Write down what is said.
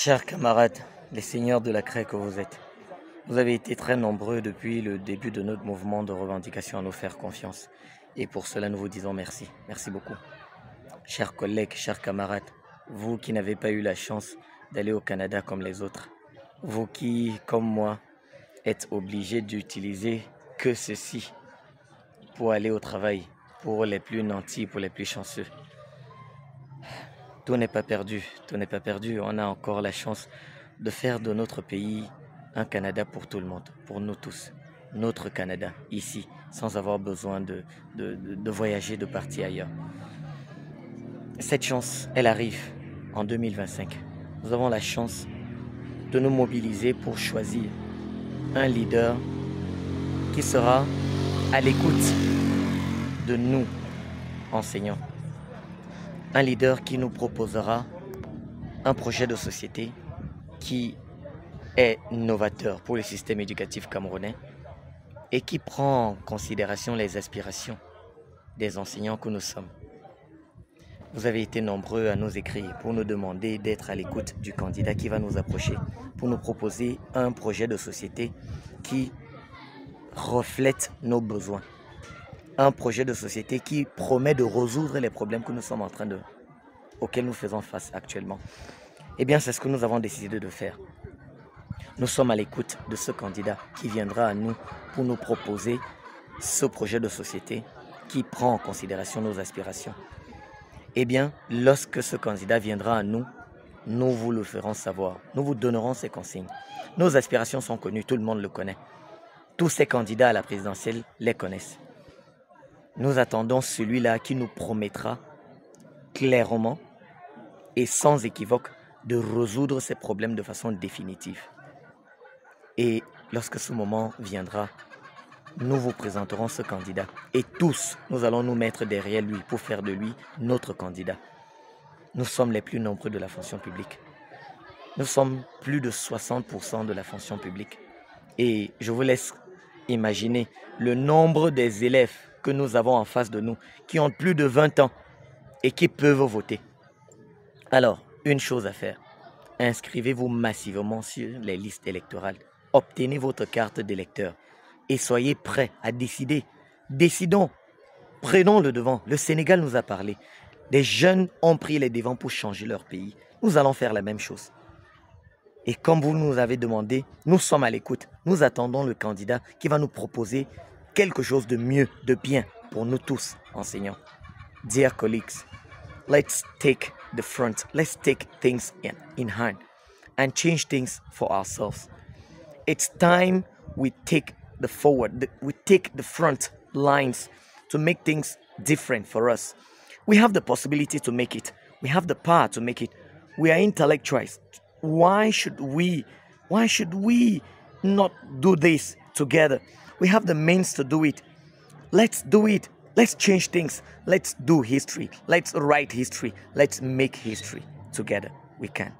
Chers camarades, les seigneurs de la craie que vous êtes, vous avez été très nombreux depuis le début de notre mouvement de revendication à nous faire confiance. Et pour cela, nous vous disons merci. Merci beaucoup. Chers collègues, chers camarades, vous qui n'avez pas eu la chance d'aller au Canada comme les autres, vous qui, comme moi, êtes obligés d'utiliser que ceci pour aller au travail, pour les plus nantis, pour les plus chanceux. Tout n'est pas perdu, tout n'est pas perdu. On a encore la chance de faire de notre pays un Canada pour tout le monde, pour nous tous. Notre Canada, ici, sans avoir besoin de voyager, de partir ailleurs. Cette chance, elle arrive en 2025. Nous avons la chance de nous mobiliser pour choisir un leader qui sera à l'écoute de nous, enseignants. Un leader qui nous proposera un projet de société qui est novateur pour le système éducatif camerounais et qui prend en considération les aspirations des enseignants que nous sommes. Vous avez été nombreux à nous écrire pour nous demander d'être à l'écoute du candidat qui va nous approcher, pour nous proposer un projet de société qui reflète nos besoins. Un projet de société qui promet de résoudre les problèmes que nous sommes auxquels nous faisons face actuellement. Eh bien, c'est ce que nous avons décidé de faire. Nous sommes à l'écoute de ce candidat qui viendra à nous pour nous proposer ce projet de société qui prend en considération nos aspirations. Eh bien, lorsque ce candidat viendra à nous, nous vous le ferons savoir. Nous vous donnerons ses consignes. Nos aspirations sont connues, tout le monde le connaît. Tous ces candidats à la présidentielle les connaissent. Nous attendons celui-là qui nous promettra clairement et sans équivoque de résoudre ces problèmes de façon définitive. Et lorsque ce moment viendra, nous vous présenterons ce candidat. Et tous, nous allons nous mettre derrière lui pour faire de lui notre candidat. Nous sommes les plus nombreux de la fonction publique. Nous sommes plus de 60% de la fonction publique. Et je vous laisse imaginer le nombre des élèves que nous avons en face de nous, qui ont plus de 20 ans et qui peuvent voter. Alors, une chose à faire, inscrivez-vous massivement sur les listes électorales. Obtenez votre carte d'électeur et soyez prêts à décider. Décidons, prenons le devant. Le Sénégal nous a parlé. Des jeunes ont pris les devants pour changer leur pays. Nous allons faire la même chose. Et comme vous nous avez demandé, nous sommes à l'écoute. Nous attendons le candidat qui va nous proposer quelque chose de mieux, de bien pour nous tous, enseignants. Dear colleagues, let's take the front. Let's take things in hand and change things for ourselves. It's time we take the front lines to make things different for us. We have the possibility to make it. We have the power to make it. We are intellectuals. Why should we not do this together? We have the means to do it. Let's do it. Let's change things. Let's do history. Let's write history. Let's make history together. We can.